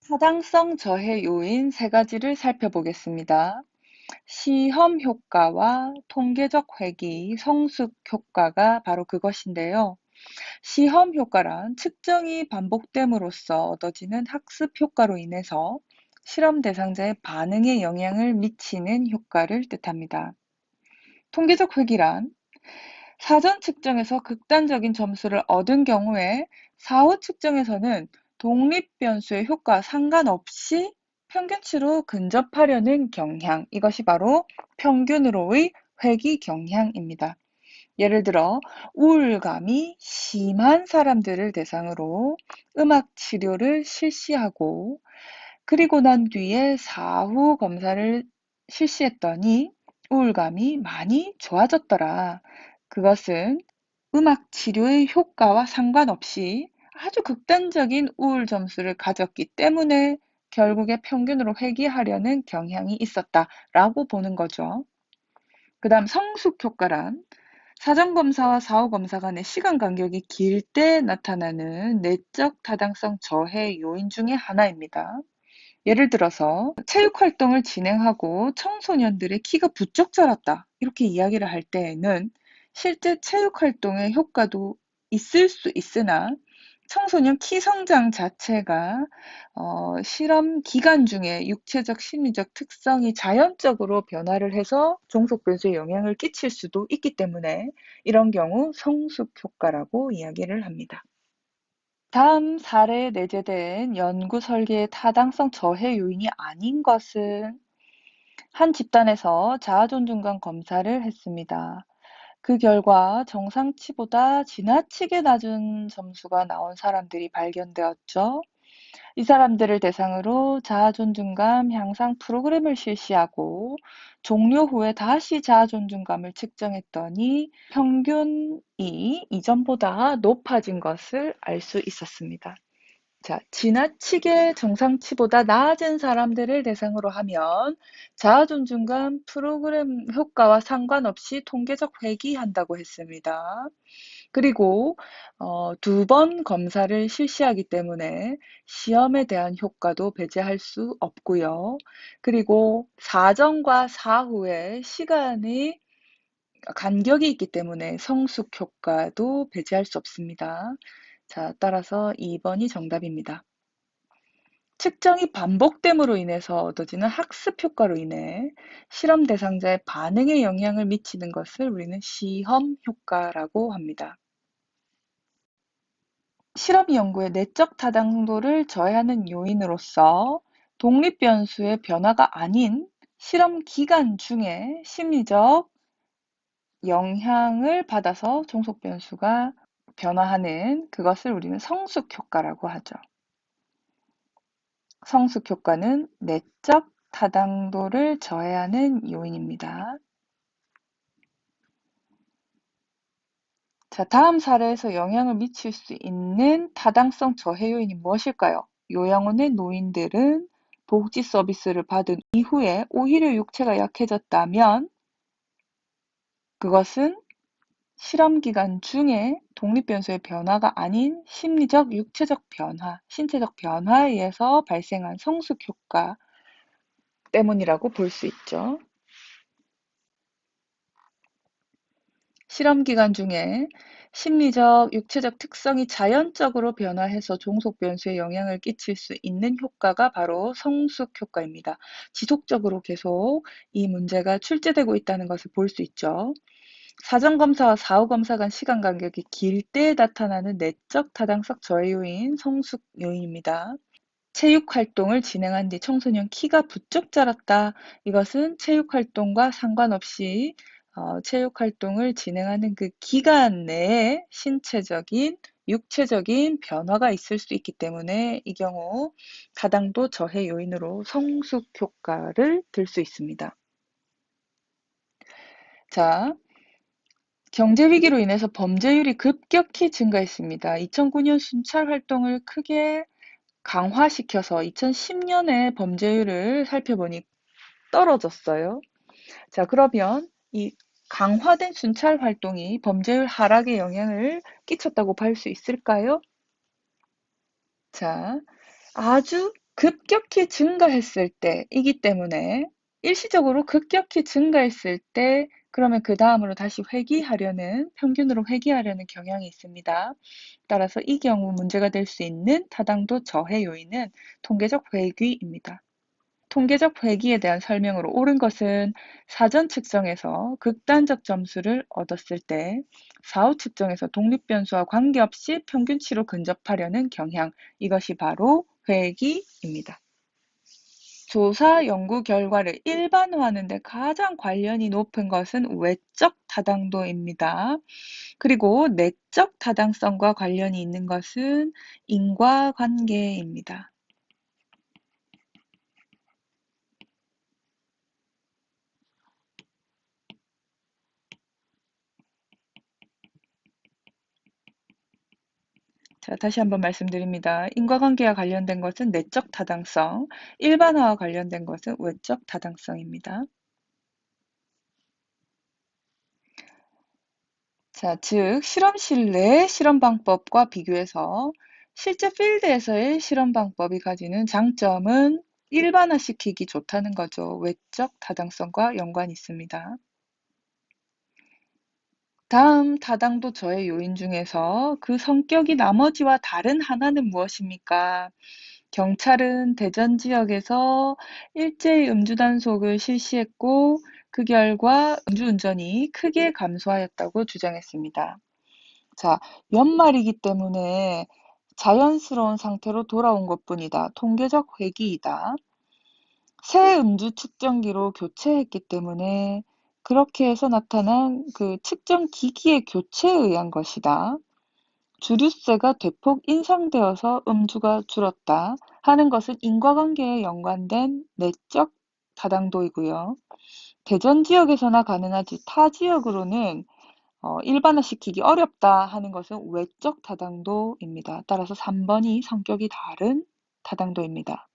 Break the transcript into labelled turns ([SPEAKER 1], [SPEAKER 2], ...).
[SPEAKER 1] 타당성 저해 요인 세 가지를 살펴보겠습니다. 시험 효과와 통계적 회귀, 성숙 효과가 바로 그것인데요. 시험 효과란 측정이 반복됨으로써 얻어지는 학습 효과로 인해서 실험 대상자의 반응에 영향을 미치는 효과를 뜻합니다. 통계적 회귀란 사전 측정에서 극단적인 점수를 얻은 경우에 사후 측정에서는 독립 변수의 효과와 상관없이 평균치로 근접하려는 경향, 이것이 바로 평균으로의 회귀 경향입니다. 예를 들어 우울감이 심한 사람들을 대상으로 음악 치료를 실시하고 그리고 난 뒤에 사후 검사를 실시했더니 우울감이 많이 좋아졌더라. 그것은 음악 치료의 효과와 상관없이 아주 극단적인 우울 점수를 가졌기 때문에 결국에 평균으로 회귀하려는 경향이 있었다라고 보는 거죠. 그 다음 성숙 효과란 사전검사와 사후검사 간의 시간 간격이 길 때 나타나는 내적 타당성 저해 요인 중의 하나입니다. 예를 들어서 체육활동을 진행하고 청소년들의 키가 부쩍 자랐다. 이렇게 이야기를 할 때에는 실제 체육활동의 효과도 있을 수 있으나 청소년 키 성장 자체가 실험 기간 중에 육체적, 심리적 특성이 자연적으로 변화를 해서 종속 변수에 영향을 끼칠 수도 있기 때문에 이런 경우 성숙 효과라고 이야기를 합니다. 다음 사례에 내재된 연구 설계의 타당성 저해 요인이 아닌 것은 한 집단에서 자아존중감 검사를 했습니다. 그 결과 정상치보다 지나치게 낮은 점수가 나온 사람들이 발견되었죠. 이 사람들을 대상으로 자아존중감 향상 프로그램을 실시하고 종료 후에 다시 자아존중감을 측정했더니 평균이 이전보다 높아진 것을 알 수 있었습니다. 자, 지나치게 정상치보다 낮은 사람들을 대상으로 하면 자아존중감 프로그램 효과와 상관없이 통계적 회귀한다고 했습니다. 그리고 2번 검사를 실시하기 때문에 시험에 대한 효과도 배제할 수 없고요. 그리고 사전과 사후의 시간의 간격이 있기 때문에 성숙 효과도 배제할 수 없습니다. 자, 따라서 2번이 정답입니다. 측정이 반복됨으로 인해서 얻어지는 학습 효과로 인해 실험 대상자의 반응에 영향을 미치는 것을 우리는 시험 효과라고 합니다. 실험 연구의 내적 타당도를 저해하는 요인으로서 독립 변수의 변화가 아닌 실험 기간 중에 심리적 영향을 받아서 종속 변수가 변화하는 그것을 우리는 성숙 효과라고 하죠. 성숙 효과는 내적 타당도를 저해하는 요인입니다. 자, 다음 사례에서 영향을 미칠 수 있는 타당성 저해 요인이 무엇일까요? 요양원의 노인들은 복지 서비스를 받은 이후에 오히려 육체가 약해졌다면 그것은 실험 기간 중에 독립 변수의 변화가 아닌 심리적, 육체적 변화, 신체적 변화에 의해서 발생한 성숙 효과 때문이라고 볼 수 있죠. 실험 기간 중에 심리적, 육체적 특성이 자연적으로 변화해서 종속 변수에 영향을 끼칠 수 있는 효과가 바로 성숙 효과입니다. 지속적으로 계속 이 문제가 출제되고 있다는 것을 볼 수 있죠. 사전검사와 사후검사 간 시간 간격이 길 때 나타나는 내적 타당성 저해 요인, 성숙 요인입니다. 체육 활동을 진행한 뒤 청소년 키가 부쩍 자랐다. 이것은 체육 활동과 상관없이 체육 활동을 진행하는 그 기간 내에 신체적인, 육체적인 변화가 있을 수 있기 때문에 이 경우 타당도 저해 요인으로 성숙 효과를 들 수 있습니다. 자, 경제 위기로 인해서 범죄율이 급격히 증가했습니다. 2009년 순찰 활동을 크게 강화시켜서 2010년에 범죄율을 살펴보니 떨어졌어요. 자, 그러면 이 강화된 순찰 활동이 범죄율 하락에 영향을 끼쳤다고 볼 수 있을까요? 자, 아주 급격히 증가했을 때이기 때문에 일시적으로 급격히 증가했을 때 그러면 그다음으로 다시 회귀하려는 평균으로 회귀하려는 경향이 있습니다. 따라서 이 경우 문제가 될 수 있는 타당도 저해 요인은 통계적 회귀입니다. 통계적 회귀에 대한 설명으로 옳은 것은 사전 측정에서 극단적 점수를 얻었을 때 사후 측정에서 독립변수와 관계없이 평균치로 근접하려는 경향, 이것이 바로 회귀입니다. 조사 연구 결과를 일반화하는 데 가장 관련이 높은 것은 외적 타당도입니다. 그리고 내적 타당성과 관련이 있는 것은 인과관계입니다. 자, 다시 한번 말씀드립니다. 인과관계와 관련된 것은 내적 타당성, 일반화와 관련된 것은 외적 타당성입니다. 자, 즉 실험실 내 실험 방법과 비교해서 실제 필드에서의 실험 방법이 가지는 장점은 일반화시키기 좋다는 거죠. 외적 타당성과 연관이 있습니다. 다음 타당도 저해 요인 중에서 그 성격이 나머지와 다른 하나는 무엇입니까? 경찰은 대전 지역에서 일제히 음주 단속을 실시했고 그 결과 음주운전이 크게 감소하였다고 주장했습니다. 자, 연말이기 때문에 자연스러운 상태로 돌아온 것뿐이다. 통계적 회귀이다. 새 음주 측정기로 교체했기 때문에 그렇게 해서 나타난 그 측정 기기의 교체에 의한 것이다. 주류세가 대폭 인상되어서 음주가 줄었다 하는 것은 인과관계에 연관된 내적 타당도이고요. 대전 지역에서나 가능하지 타 지역으로는 일반화시키기 어렵다 하는 것은 외적 타당도입니다. 따라서 3번이 성격이 다른 타당도입니다.